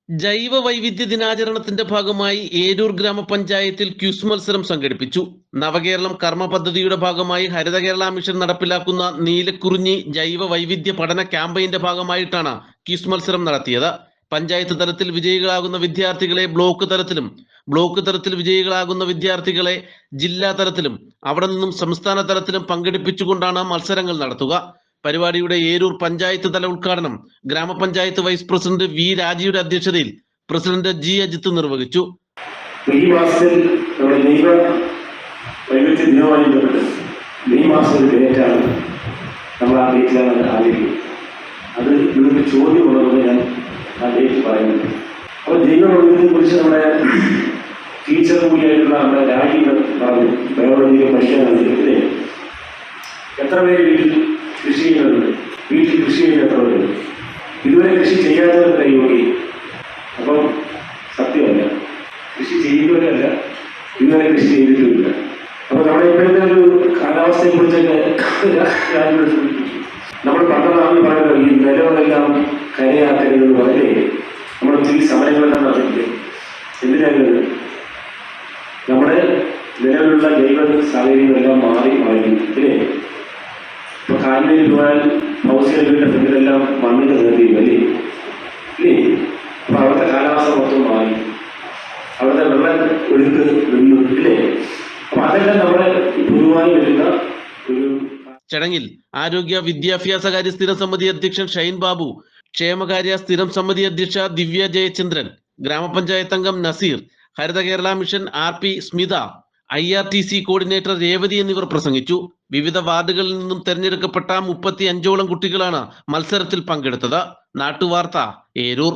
ജൈവ വൈവിധ്യ ദിനാചരണത്തിന്റെ ഭാഗമായി ഏരൂർ ഗ്രാമപഞ്ചായത്തിൽ ക്വിസ് മത്സരം സംഘടിപ്പിച്ചു. നവകേരളം കർമ്മ പദ്ധതിയുടെ ഭാഗമായി ഹരിത കേരള മിഷൻ നടപ്പിലാക്കുന്ന നീലക്കുറിഞ്ഞി ജൈവ വൈവിധ്യ പഠന ക്യാമ്പയിന്റെ ഭാഗമായിട്ടാണ് ക്വിസ് മത്സരം നടത്തിയത്. പഞ്ചായത്ത് തലത്തിൽ വിജയികളാകുന്ന വിദ്യാർത്ഥികളെ ബ്ലോക്ക് തലത്തിൽ വിജയികളാകുന്ന വിദ്യാർത്ഥികളെ ജില്ലാ തലത്തിലും അവിടെ നിന്നും സംസ്ഥാന തലത്തിലും പങ്കെടുപ്പിച്ചുകൊണ്ടാണ് മത്സരങ്ങൾ നടത്തുക. പരിപാടിയുടെ ഏരൂർ പഞ്ചായത്ത് തല ഉദ്ഘാടനം ഗ്രാമപഞ്ചായത്ത് വൈസ് പ്രസിഡന്റ് വി രാജിയുടെ അധ്യക്ഷതയിൽ പ്രസിഡന്റ് ജി അജിത്ത് നിർവഹിച്ചു. ഈ മാസത്തിൽ നമ്മുടെ ജൈവ വൈവിധ്യ ദിനവുമായി ബന്ധപ്പെട്ട് മെയ് മാസത്തിൽ ഡേറ്റാണ് നമ്മൾ ആ ഡേറ്റിലാണ് ആലോചിക്കുന്നത്. അത് ഇവിടുത്തെ ചോദ്യം ഉള്ളത് ഞാൻ ആ ഡേറ്റ് പറയുന്നുണ്ട്. അപ്പോൾ ജൈവ വൈവിധ്യത്തെ കുറിച്ച് നമ്മുടെ ടീച്ചർ കൂടിയായിട്ടുള്ള നമ്മുടെ രാജി പറഞ്ഞു, ബയോളജിക്കൽ മനുഷ്യനാണ്. എത്ര പേര് വീട്ടിൽ കൃഷി ചെയ്യുന്നുണ്ട്? വീട്ടിൽ കൃഷി ചെയ്യുന്ന എത്ര പേര്? ഇതുവരെ കൃഷി ചെയ്യാത്തവരുടെ കൈയോടി. അപ്പം സത്യമല്ല, കൃഷി ചെയ്യുന്നവരല്ല, ഇതുവരെ കൃഷി ചെയ്തിട്ടുമില്ല. അപ്പോൾ നമ്മുടെ ഇപ്പോഴത്തെ ഒരു കാലാവസ്ഥയെ കുറിച്ചൊക്കെ നമ്മൾ പണ്ടതാണെന്ന് പറയുന്നത് ഈ നിലങ്ങളെല്ലാം കരയാക്കരുതെന്ന് പറഞ്ഞേ നമ്മൾ ഒത്തിരി സമരങ്ങളെല്ലാം നടത്തില്ലേ. എന്തിനായിരുന്നു? നമ്മുടെ നിലവിലുള്ള ജൈവ സാഹചര്യങ്ങളെല്ലാം മാറി അല്ലേ? ഇപ്പൊ കാലിലേക്ക് പോയാൽ ഹൗസുകളുടെ ഫ്രണ്ടിലെല്ലാം മണ്ണിന്റെ നിർത്തിയും അല്ലേ ഇല്ലേ? അപ്പൊ അവിടുത്തെ കാലാവസ്ഥ മൊത്തം മാറി, അവിടുത്തെ വെള്ളം ഒഴുക്ക് നിന്നു ഇല്ലേ? അപ്പൊ അതെല്ലാം നമ്മുടെ പൊതുവായി വരുന്ന ഒരു. ചടങ്ങിൽ ആരോഗ്യ വിദ്യാഭ്യാസകാര്യ സ്ഥിരം സമിതി അധ്യക്ഷൻ ഷൈൻ ബാബു, ക്ഷേമകാര്യ സ്ഥിരം സമിതി അധ്യക്ഷ ദിവ്യ ജയചന്ദ്രൻ, ഗ്രാമപഞ്ചായത്ത് അംഗം Nazeer, Haritha Kerala mission RP Smitha, IRTC coordinator Revathi എന്നിവർ പ്രസംഗിച്ചു. വിവിധ വാർഡുകളിൽ നിന്നും തെരഞ്ഞെടുക്കപ്പെട്ട 35ഓളം കുട്ടികളാണ് മത്സരത്തിൽ പങ്കെടുത്തത്. നാട്ടുവാർത്ത, ഏരൂർ.